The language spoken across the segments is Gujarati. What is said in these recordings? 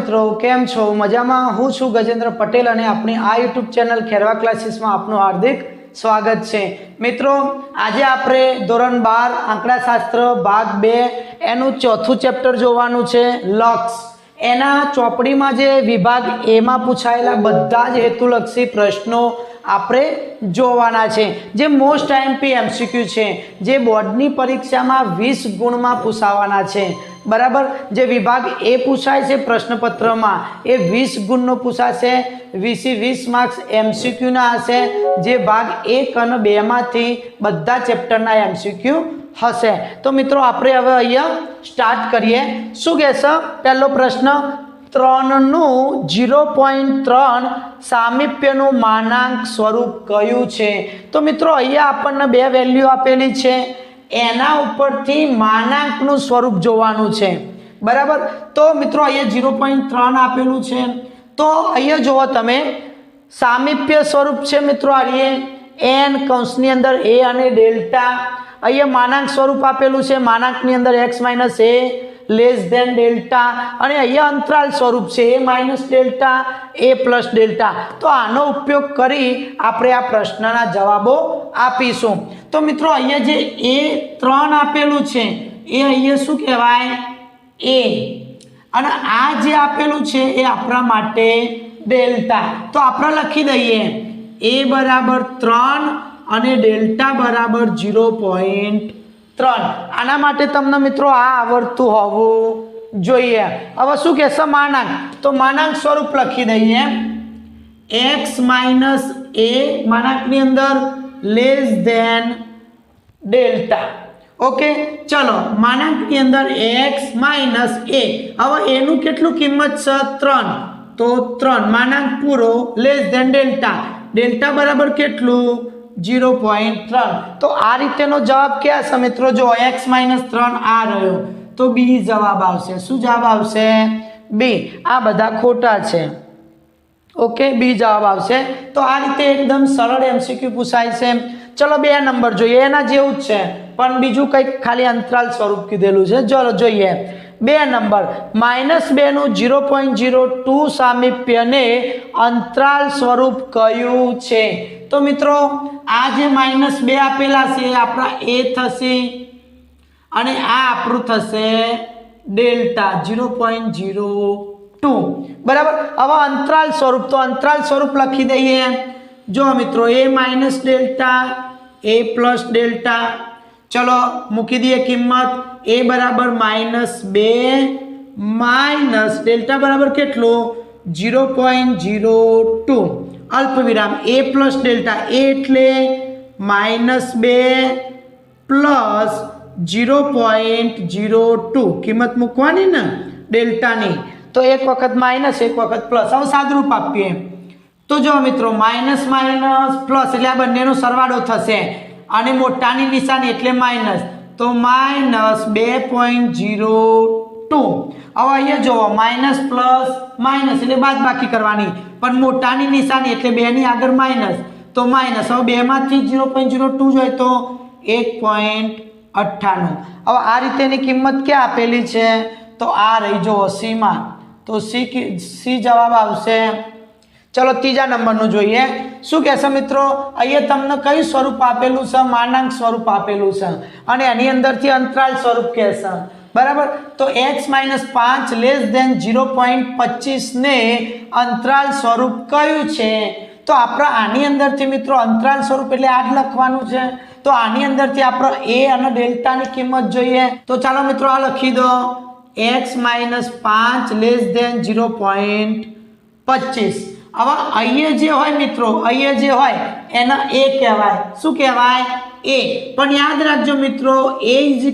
મિત્રો, કેમ છો? મજામાં? હું છું ગજેન્દ્ર પટેલ અને આપણી આ યુટ્યુબ ચેનલ ખેરવા ક્લાસીસમાં આપનું હાર્દિક સ્વાગત છે। મિત્રો, આજે આપણે ધોરણ 12 આંકડાશાસ્ત્ર ભાગ 2 એનું ચોથું ચેપ્ટર જોવાનું છે, લક્ષ। એના ચોપડીમાં જે વિભાગ એમાં પૂછાયેલા બધા જ હેતુલક્ષી પ્રશ્નો આપણે જોવાના છે, જે મોસ્ટ આઈએમપી એમસીક્યુ છે, જે બોર્ડની પરીક્ષામાં 20 ગુણમાં પૂછાવાના છે। બરાબર, જે વિભાગ એ પૂછાય છે પ્રશ્નપત્રમાં એ 20 ગુણનો પૂછાશે। 20 માર્ક્સ એમસીક્યુ ના હશે, જે ભાગ 1 અને 2 માંથી બધા ચેપ્ટરના એમસીક્યુ હશે। તો મિત્રો, આપણે હવે અહીંયા સ્ટાર્ટ કરીએ। શું કહેશે પહેલો પ્રશ્ન? 3 નું 0.3 સામીપ્યનું માનાંક સ્વરૂપ કયું છે? તો મિત્રો, અહીંયા આપણને બે વેલ્યુ આપેલી છે, એના ઉપરથી માનાંકનું સ્વરૂપ જોવાનું છે। બરાબર, તો મિત્રો અહીંયા 0.3 આપેલું છે, તો અહીંયા જુઓ તમે, સામીપ્ય સ્વરૂપ છે મિત્રો, આ એન કૌંસની અંદર એ અને ડેલ્ટા। અહીંયા માનાંક સ્વરૂપ આપેલું છે, માનાંકની અંદર x - a less than delta, અને અહીંયા અંતરાલ સ્વરૂપ છે a - ડેલ્ટા a + ડેલ્ટા। તો આનો ઉપયોગ કરી આપણે આ પ્રશ્નના જવાબો આપીશું। તો મિત્રો, અહીંયા જે a3 આપેલું છે એ અહીંયા શું કહેવાય? a, અને આ જે આપેલું છે એ આપણા માટે ડેલ્ટા। તો આપણે લખી દઈએ a બરાબર 3 અને ડેલ્ટા બરાબર 0.3। આના માટે તમને મિત્રો આ આવડતું હોવું જોઈએ। હવે શું કહેશે? માનાંક। તો માનાંક સ્વરૂપ લખી દઈએ, x - a માનાંકની અંદર લેસ ધેન ડેલ્ટા। ઓકે, ચલો, માનાંકની અંદર x - a। હવે એનું કેટલું કિંમત છે? 3, તો 3 માનાંક પૂરો લેસ ધેન ડેલ્ટા। ડેલ્ટા બરાબર કેટલું? 0.3। તો આ રીતેનો જવાબ ક્યાં છે મિત્રો? જો x - 3 આ રહ્યો, તો બી જવાબ આવશે। શું જવાબ આવશે? બી। આ બધા ખોટા છે, ઓકે, બી જવાબ આવશે। તો આ રીતે એકદમ સરળ એમસીક્યુ પૂછાય છે। ચલો 2 નંબર જોઈએ, એના જેવું જ છે પણ બીજું કંઈક ખાલી અંતરાલ સ્વરૂપ કીધેલું છે। ચલો જોઈએ 2 નંબર, -2 નું 0.02 સામીપ્યને અંતરાલ સ્વરૂપ કયું છે? તો મિત્રો, આ જે -2 આપેલા છે એ આપણા a થશે, અને આ આપણું થશે ડેલ્ટા 0.02। બરાબર, હવે અંતરાલ સ્વરૂપ, તો અંતરાલ સ્વરૂપ લખી દઈએ। જો મિત્રો, a - ડેલ્ટા a + ડેલ્ટા। ચલો મૂકી દઈએ કિંમત, a બરાબર -2 માઇનસ ડેલ્ટા બરાબર કેટલું? 0.02 અલ્પ વિરામ a + ડેલ્ટા, a એટલે -2 પ્લસ 0.02 કિંમત મૂકવાની ને ડેલ્ટાની, તો એક વખત માઇનસ એક વખત પ્લસ। હવે સાદરૂપ આપીએ તો જો મિત્રો, માઇનસ પ્લસ એટલે આ બંનેનો સરવાળો થશે, અને મોટાની નિશાની એટલે માઇનસ, તો -2.02। હવે અહીંયા જુઓ, માઇનસ પ્લસ માઇનસ એટલે બાદબાકી કરવાની, પણ મોટાની નિશાની એટલે 2 ની આગળ માઇનસ, તો માઇનસ। હવે 2 માંથી 0.02 જોઈએ તો 1.98। હવે આ રીતેની કિંમત ક્યાં આપેલી છે? તો આ રહી જો c માં, તો સી જવાબ આવશે। ચલો ત્રીજા નંબરનું જોઈએ। શું કહેશે મિત્રો? અહીંયા તમને કયું સ્વરૂપ આપેલું છે? માનાંક સ્વરૂપ આપેલું છે, અને એની અંદરથી અંતરાલ સ્વરૂપ કહેશે। બરાબર, તો x - 5 લેસ ધેન 0.25 ને અંતરાલ સ્વરૂપ કયું છે? તો આપણે આની અંદરથી મિત્રો અંતરાલ સ્વરૂપ એટલે આ જ લખવાનું છે, તો આની અંદરથી આપણે a અને ડેલ્ટાની કિંમત જોઈએ। તો ચાલો મિત્રો આ લખી દો, x - 5 લેસ ધેન 0.25। હવે અહીંયા જે હોય મિત્રો, અહીંયા જે હોય એના a કહેવાય। શું કહેવાય? a। પણ યાદ રાખજો મિત્રો, a =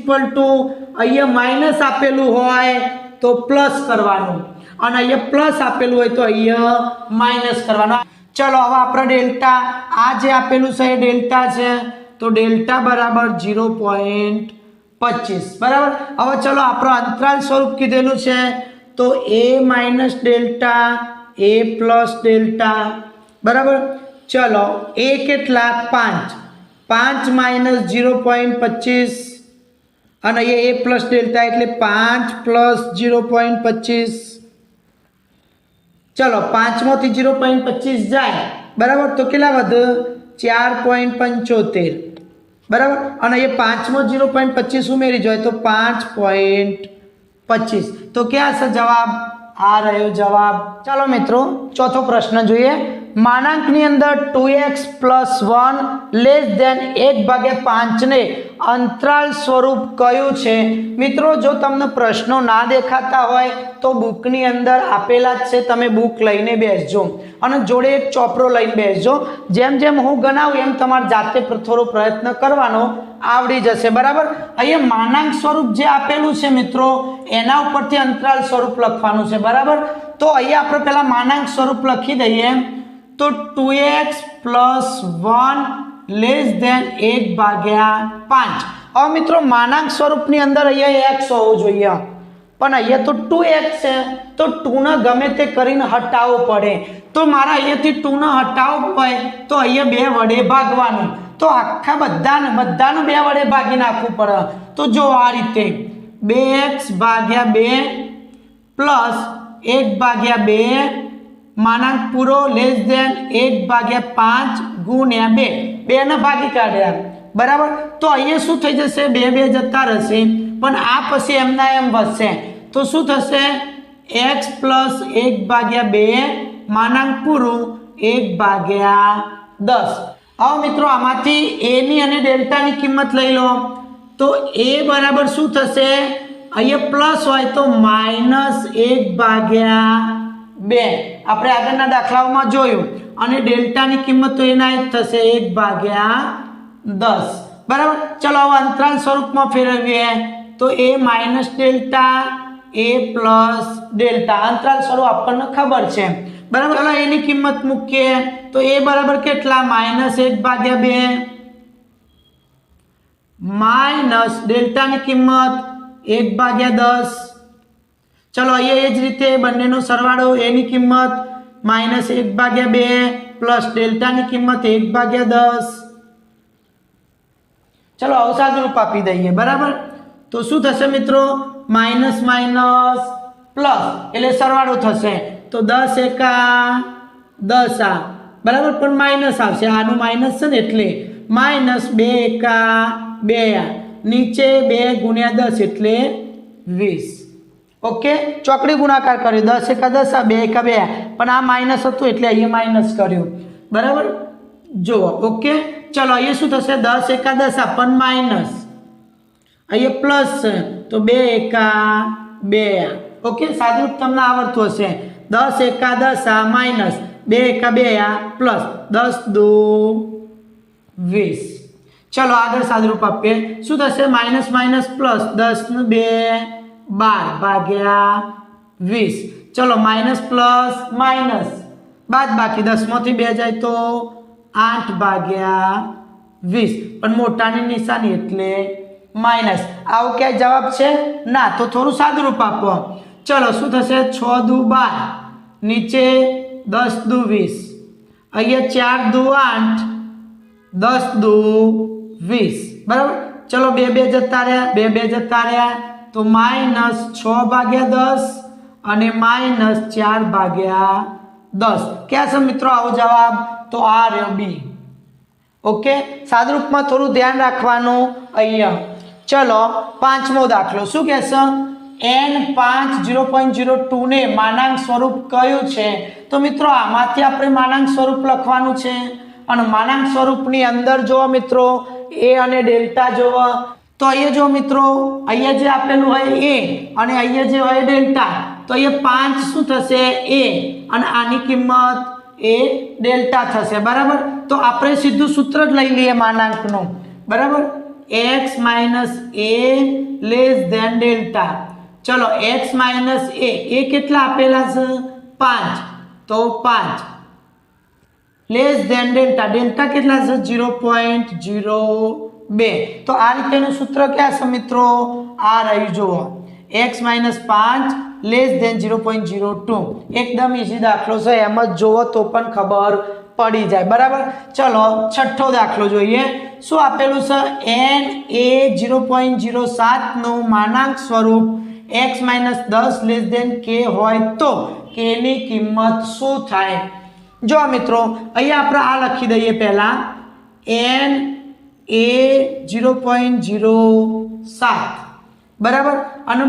અહીંયા માઇનસ આપેલું હોય તો પ્લસ કરવાનું, અને અહીંયા પ્લસ આપેલું હોય તો અહીંયા માઇનસ કરવાનું। ચલો હવે આપણે ડેલ્ટા, આ જે આપેલું છે એ ડેલ્ટા છે, તો ડેલ્ટા બરાબર 0.25। બરાબર, હવે ચલો આપણે અંતરાલ સ્વરૂપ કીધેલું છે, તો a - ડેલ્ટા a + ડેલ્ટા। બરાબર, ચલો a કેટલા? 5 - 0.25, અને અહીંયા a + ડેલ્ટા એટલે 5 + 0.25। ચલો 5 થી 0.25 જાય બરાબર તો કેટલા વધે 4.75 બરાબર અને એ 5 0.25 ઉમેરી જોઈએ તો 5.25 તો ક્યાં છે જવાબ આ રહ્યો જવાબ। ચાલો મિત્રો ચોથો પ્રશ્ન જોઈએ માનાંકની અંદર 2x + 1 લેસ ધેન 1/5 ને અંતરાલ સ્વરૂપ કયું છે। મિત્રો જો તમને પ્રશ્નો ના દેખાતા હોય તો બુકની અંદર આપેલા જ છે, તમે બુક લઈને બેસજો અને જોડે એક ચોપડો લઈને બેસજો। જેમ જેમ હું ગણાવું એમ તમારે જાતે થોડો પ્રયત્ન કરવાનો આવડી જશે બરાબર। અહીંયા માનાંક સ્વરૂપ જે આપેલું છે મિત્રો એના ઉપરથી અંતરાલ સ્વરૂપ લખવાનું છે બરાબર। તો અહીંયા આપણે પહેલા માનાંક સ્વરૂપ લખી દઈએ તો 2x + 1 લેસ ધેન 1/5। હવે મિત્રો માનાંક સ્વરૂપની અંદર અહીંયા x હોવું જોઈએ પણ અહીંયા તો 2x છે તો 2 ને ગમે તે કરીને હટાવવો પડે તો મારા અહીંયાથી 2 ને હટાવવો હોય તો અહીંયા 2 વડે ભાગવાનું તો આખા બધાને 2 વડે ભાગી નાખવું પડે તો જો આ રીતે 2x/2 પ્લસ 1/2 માનાંક પૂરો લેસ ધેન 1/5 ગુણ્યા 2 ને ભાગી કાઢ્યા બરાબર। તો અહીંયા શું થઈ જશે 2 જતા રહેશે પણ આ પછી એમના એમ વધશે તો શું થશે x + 1/2 માનાંક પૂરું 1/10। હવે મિત્રો આમાંથી a ની અને ડેલ્ટાની કિંમત લઈ લો તો a બરાબર શું થશે અહીંયા પ્લસ હોય તો -1/2 આપણે આગળના દાખલાઓમાં જોયું અને ડેલ્ટાની કિંમત તો એના જ થશે 1/10 બરાબર। ચલો હવે અંતરાલ સ્વરૂપમાં ફેરવીએ તો a - ડેલ્ટા a + ડેલ્ટા અંતરાલ સ્વરૂપ આપણને ખબર છે બરાબર। ચલો એની કિંમત મૂકીએ તો a બરાબર કેટલા -1/2 માઈનસ ડેલ્ટાની કિંમત 1/10। ચલો અહીંયા એ જ રીતે બંનેનો સરવાળો એની કિંમત -1/2 પ્લસ ડેલ્ટાની કિંમત 1/10। ચલો અવસાદ રૂપ આપી દઈએ બરાબર તો શું થશે મિત્રો માઇનસ માઇનસ પ્લસ એટલે સરવાળો થશે તો 10 એકા 10 આ બરાબર પણ માઇનસ આવશે આનું માઇનસ છે ને એટલે -2 એકા 2 આ નીચે 2 ગુણ્યા 10 એટલે 20 ઓકે ચોકડી ગુણાકાર કર્યો 10 એકા 10 આ 2 એકા 2 પણ આ માઇનસ હતું એટલે અહીંયા માઇનસ કર્યું બરાબર જુઓ ઓકે ચલો અહીંયા શું થશે 10 એકા 10 આ પણ માઇનસ અહીંયા પ્લસ છે તો 2 એકા 2 ઓકે સાદુરૂપ તમને આવડતું હશે 10 એકા 10 આ માઇનસ 2 એકા 2 આ પ્લસ 10 દુ 20 ચલો આગળ સાદુરૂપ આપીએ શું થશે માઇનસ માઇનસ પ્લસ 10 ને 2 12 ભાગ્યા 20 ચલો માઇનસ પ્લસ માઇનસ બાદ બાકી 10 માંથી 2 જાય તો 8 ભાગ્યા 20 પણ મોટાની નિશાની એટલે માઇનસ આવો ક્યાંય જવાબ છે ના તો થોડું સાદું રૂપ આપો ચલો શું થશે 6 દુ 12 નીચે 10 દુ 20 અહીંયા 4 દુ 8 10 દુ 20 બરાબર ચલો 2 2 જતા રહ્યા 2 2 જતા રહ્યા તો -6 ભાગ્યા 10 અને -4 ભાગ્યા 10 ક્યાં છે મિત્રો આવો જવાબ તો આ રહ્યો બી ઓકે સાદુરૂપમાં થોડું ધ્યાન રાખવાનું અહીંયા ચલો પાંચમો દાખલો શું કહેશે n5 0.02 ને માનાંક સ્વરૂપ કયું છે તો મિત્રો આમાંથી આપણે માનાંક સ્વરૂપ લખવાનું છે અને માનાંક સ્વરૂપની અંદર જો મિત્રો a અને ડેલ્ટા જોવો તો અહીંયા જો મિત્રો અહીંયા જે આપેલું હોય a અને અહીંયા જે હોય ડેલ્ટા તો અહીંયા 5 શું થશે a અને આની કિંમત a ડેલ્ટા થશે બરાબર તો આપણે સીધું સૂત્ર જ લઈ લઈએ માનાંકનું બરાબર x - a less than delta ચલો x - a કેટલા આપેલા છે 5 તો 5 લેસ ધેન ડેલ્ટા ડેલ્ટા કેટલા છે 0.02 તો આ રીતેનું સૂત્ર ક્યાં છે મિત્રો આ રહ્યું જુઓ x - 5 લેસ ધેન 0.02 એકદમ ઈઝી દાખલો છે એમ જ જોવો તો પણ ખબર પડી જાય બરાબર ચલો છઠ્ઠો દાખલો જોઈએ શું આપેલું છે n a 0.07 નું માનાંક સ્વરૂપ x - 10 લેસ દેન k હોય તો k ની કિંમત શું થાય? જો મિત્રો અહીંયા આપણે આ લખી દઈએ પહેલા n a 0.07 બરાબર, અને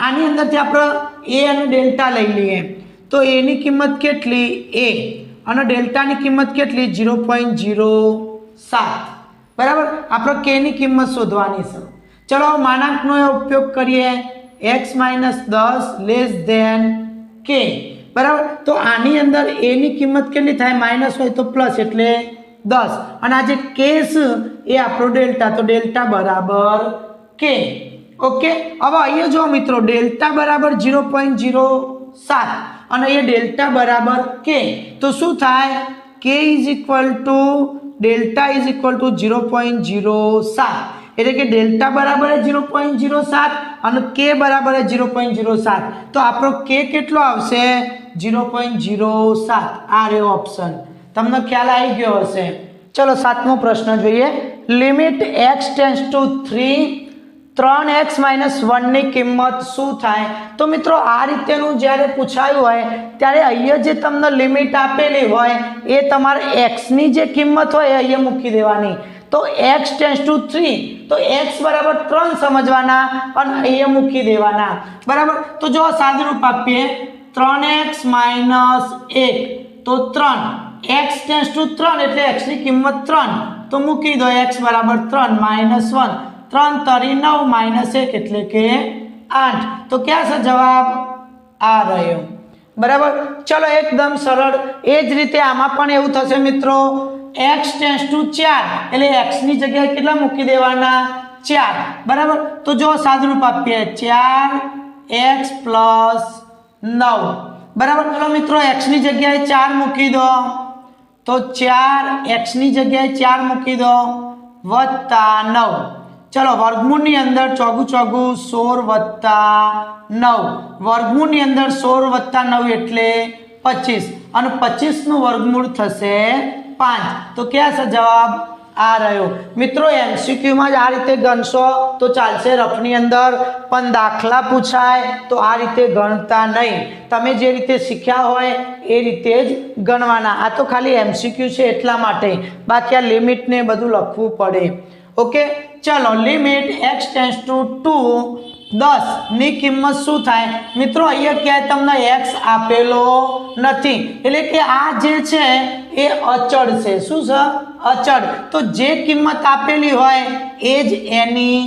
આની અંદરથી આપણે a અને ડેલ્ટા લઈ લઈએ તો a ની કિંમત કેટલી a અને ડેલ્ટાની કિંમત કેટલી 0.07 બરાબર. આપણે k ની કિંમત શોધવાની છે. ચલો માનાંકનો ઉપયોગ કરીએ x - 10 લેસ ધેન k બરાબર. તો આની અંદર a ની કિંમત કેટલી થાય? માઇનસ હોય તો પ્લસ એટલે 10 અને આ જે k છે એ આપણો ડેલ્ટા, તો ડેલ્ટા બરાબર k. ઓકે, હવે અહીંયા જો મિત્રો ડેલ્ટા બરાબર 0.07 અને એ ડેલ્ટા બરાબર k, તો શું થાય? k ડેલ્ટા 0.07 એટલે કે ડેલ્ટા બરાબર 0.07 અને k બરાબર 0.07, તો આપણો k કેટલો આવશે? 0.07. આ રહ્યો ઓપ્શન. તમને ખ્યાલ આવી ગયો હશે. ચલો 7મો પ્રશ્ન જોઈએ. Limit x tends to 3x - 1 ની કિંમત શું થાય? તો મિત્રો આ રીતેનું જ્યારે પૂછાયું હોય ત્યારે અહીંયા જે તમને લિમિટ આપેલી હોય એ તમારે x ની જે કિંમત હોય એ અહીંયા મૂકી દેવાની. તો x ટેન્ડ્સ ટુ 3 તો x બરાબર 3 સમજવાના અને અહીંયા મૂકી દેવાના બરાબર. તો જો સાદુરૂપ આપીએ 3x - 1 તો 3, x ટેન્ડ્સ ટુ 3 એટલે x ની કિંમત 3 તો મૂકી દો x બરાબર 3 - 1, 3 તરી 9 - 1 એટલે કે 8. તો ક્યાં છે જવાબ? આ રહ્યો બરાબર. ચલો એકદમ સરળ. એ જ રીતે આમાં પણ એવું થશે મિત્રો, x ટેન્ડ્સ ટુ 4 એટલે x ની જગ્યાએ કેટલા મૂકી દેવાના? 4 બરાબર. તો જો સાદુરૂપ આપીએ 4x + 9 બરાબર. ચલો મિત્રો x ની જગ્યાએ 4 મૂકી દો તો 4x ની જગ્યાએ 4 મૂકી દો વત્તા 9. ચલો વર્ગમૂળની અંદર ચોગું 16 + 9, વર્ગમૂળની અંદર 16 + 9 એટલે 25 અને 25 નું વર્ગમૂળ થશે 5. તો ક્યાં છે જવાબ? આ રહ્યો મિત્રો. MCQમાં જ આ રીતે ગણશો તો ચાલશે, રફની અંદર પણ દાખલા પૂછાય તો આ રીતે ગણતા નહીં. તમે જે રીતે શીખ્યા હોય એ રીતે જ ગણવાના. આ તો ખાલી MCQ છે એટલા માટે, બાકી આ લિમિટ ને બધું લખવું પડે. ઓકે, ચલો લિમિટ x ટેન્ડ્સ ટુ 10 ની કિંમત શું થાય? મિત્રો અહીંયા ક્યાંય તમને x આપેલો નથી એટલે કે આ જે છે એ અચળ છે. શું છે? અચળ. તો જે કિંમત આપેલી હોય એ જ એની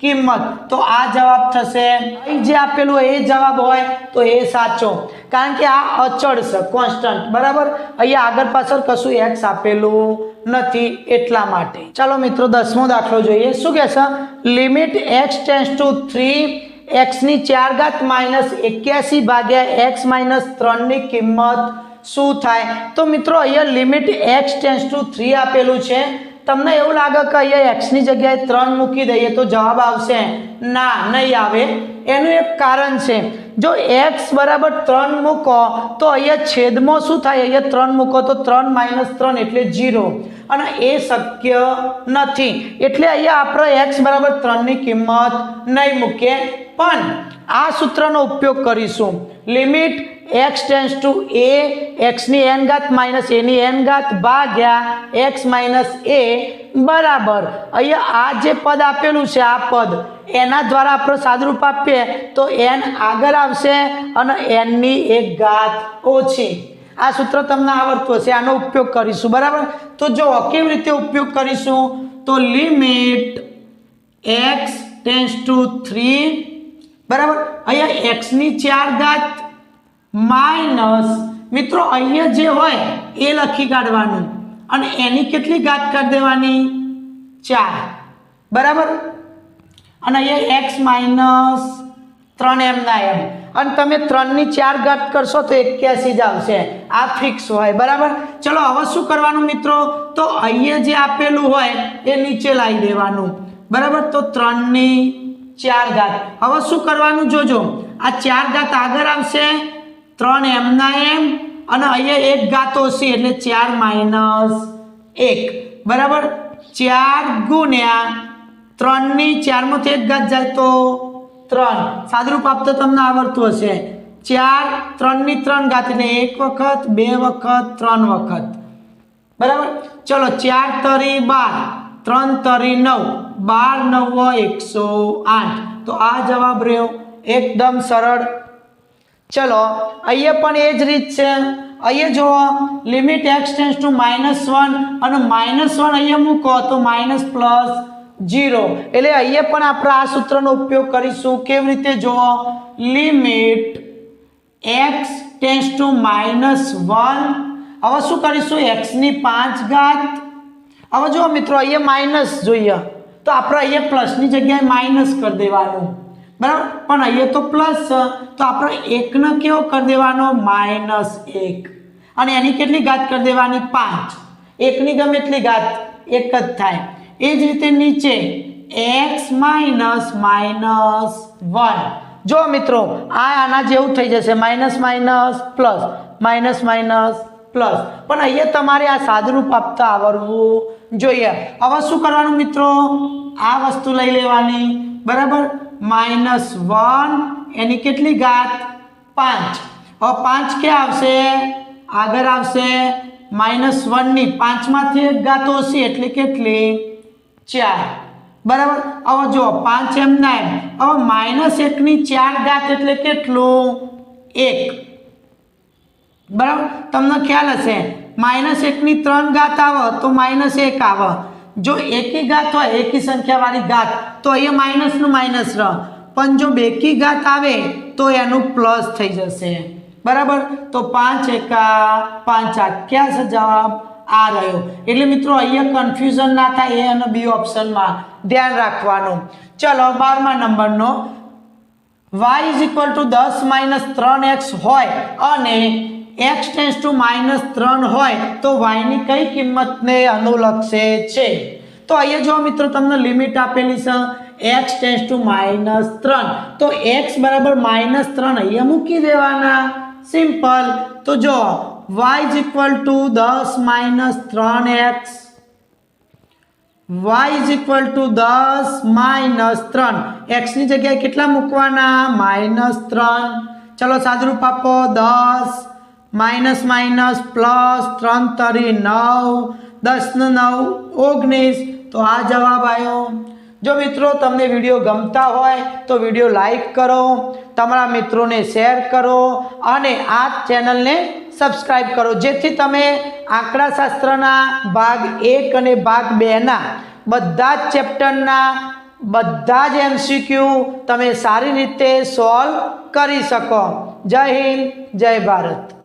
કિંમત. તો આ જવાબ થશે. અહીં જે આપેલું હોય એ જવાબ હોય તો એ સાચો, કારણ કે આ અચળ છે, કોન્સ્ટન્ટ બરાબર. અહીંયા આગળ પાછળ કશું x આપેલું નથી એટલા માટે. ચાલો મિત્રો 10મો દાખલો જોઈએ. શું કહે છે? Limit x tends to 3x - 81 ભાગ્યા x - 3 ની કિંમત શું થાય? તો મિત્રો અહીંયા લિમિટ x ટેન્ડ્સ ટુ 3 આપેલું છે. તમને એવું લાગે કે અહીંયા x ની જગ્યાએ 3 મૂકી દઈએ તો જવાબ આવશે? ના, નહીં આવે. એનું એક કારણ છે. જો x બરાબર 3 મૂકો તો અહીંયા છેદમાં શું થાય? અહીંયા 3 મૂકો તો 3 - 3 એટલે 0 અને એ શક્ય નથી. એટલે અહીંયા આપણે x બરાબર 3 ની કિંમત નહીં મૂકીએ, પણ આ સૂત્રનો ઉપયોગ કરીશું. Limit x tends to a x ની n ઘાત માઇનસ a ની n ઘાત ભાગ્યા x માઇનસ a બરાબર અહીંયા આ જે પદ આપેલું છે આ પદ એના દ્વારા આપણે સાદુરૂપ આપીએ તો n આગળ આવશે અને n ની એક ઘાત ઓછી. આ સૂત્ર તમને આવડતું હશે, આનો ઉપયોગ કરીશું બરાબર. તો જો કેવી રીતે ઉપયોગ કરીશું તો લિમિટ x ટેન્ડ્સ ટુ 3 બરાબર અહીંયા x ની 4 ઘાત માઇનસ મિત્રો અહીંયા જે હોય એ લખી કાઢવાનું અને એની કેટલી ઘાત કરી દેવાની 4 બરાબર અને અહીંયા x માઇનસ 3m ના m અને તમે 3 ની 4 ઘાત કરશો તો 81 જ આવશે. આ ફિક્સ હોય બરાબર. ચલો હવે શું કરવાનું મિત્રો તો અહીંયા જે આપેલું હોય એ નીચે લાવી દેવાનું બરાબર. તો 3 ની 4 ઘાત હવે શું કરવાનું જોજો આ 4 ઘાત આગળ આવશે 3m ના m અને અહીંયા એક ઘાત ઓછી એટલે 4 માઇનસ 1 બરાબર. 4 ગુણ્યા 3 ની 4 માંથી એક ઘાત જાય તો 3 સાદુરૂપ આપતો તમને આવડતું હશે 4 3 ની 3 ઘાત એટલે 1 વખત 2 વખત 3 વખત બરાબર ચલો 4 તરી 12 3 તરી 9 12 9 108 તો આ જવાબ રહ્યો એકદમ સરળ ચલો અહીંયા પણ એ જ રીત છે અહીંયા જો લિમિટ x ટેન્ડ્સ ટુ -1 અને -1 અહીંયા મૂકો તો માઈનસ પ્લસ 0 એટલે અહીંયા પણ આપણે આ સૂત્રનો ઉપયોગ કરીશું કેવી રીતે જો લિમિટ x ટેન્ડ્સ ટુ -1 હવે શું કરીશું x ની 5 ઘાત હવે જો મિત્રો અહીંયા માઈનસ જોઈએ તો આપણે અહીંયા પ્લસ ની જગ્યાએ માઈનસ કરી દેવાનું બરાબર પણ અહીંયા તો પ્લસ તો આપણે 1 ને કેવો કરી દેવાનો -1 અને એની કેટલી ઘાત કરી દેવાની 5 1 ની ગમે એટલી ઘાત એક જ થાય એ જ રીતે નીચે x -1 જો મિત્રો આ આના જેવું થઈ જશે minus minus plus minus minus plus પણ અહીંયા તમારે આ સાદુરૂપ આપતા આવડવું જોઈએ હવે શું કરવાનું મિત્રો આ વસ્તુ લઈ લેવાની બરાબર -1 એની કેટલી ઘાત 5 હવે 5 કે આવશે આગળ આવશે -1 ની 5 માંથી એક ઘાત ઓછી એટલે કેટલી 4 બરાબર હવે જો 5 એમ ના હવે -1 ની 4 ઘાત એટલે કેટલું 1 બરાબર તમને ખ્યાલ હશે -1 ની 3 ઘાત આવે તો -1 આવે જો એકી ઘાત હોય એકી સંખ્યા વાળી ઘાત તો અહીંયા માઈનસ નું માઈનસ રહે પણ જો બેકી ઘાત આવે તો એનું પ્લસ થઈ જશે બરાબર તો 5 એકા 5 આ ક્યાં છે જવાબ આ રહ્યો એટલે મિત્રો અહીંયા કન્ફ્યુઝન ના થાય એ અને બી ઓપ્શનમાં ધ્યાન રાખવાનું ચલો 12મા નંબરનો y = 10 - 3x હોય અને x ટેન્ડ્સ ટુ -3 હોય તો y ની કઈ કિંમતને અનુલક્ષે છે તો અહીંયા જો મિત્રો તમને લિમિટ આપેલી છે x ટેન્ડ્સ ટુ -3 તો x બરાબર -3 અહીંયા મૂકી દેવાના સિમ્પલ તો જો y = 10 - 3x y = 10 - 3 x ની જગ્યાએ કેટલા મૂકવાના -3 ચલો સાદુરૂપ આપો 10 માઈનસ માઈનસ પ્લસ 3 તરી 9 10 ને 9 19 તો આ જવાબ આવ્યો જો મિત્રો તમને વિડીયો ગમતા હોય તો વિડીયો લાઈક કરો તમારા મિત્રોને શેર કરો અને આ ચેનલને સબસ્ક્રાઇબ કરો જેથી તમે આંકડાશાસ્ત્રના ભાગ 1 અને ભાગ 2 ના બધા જ ચેપ્ટરના બધા જ MCQ તમે સારી રીતે સોલ્વ કરી શકો જય હિન્દ જય ભારત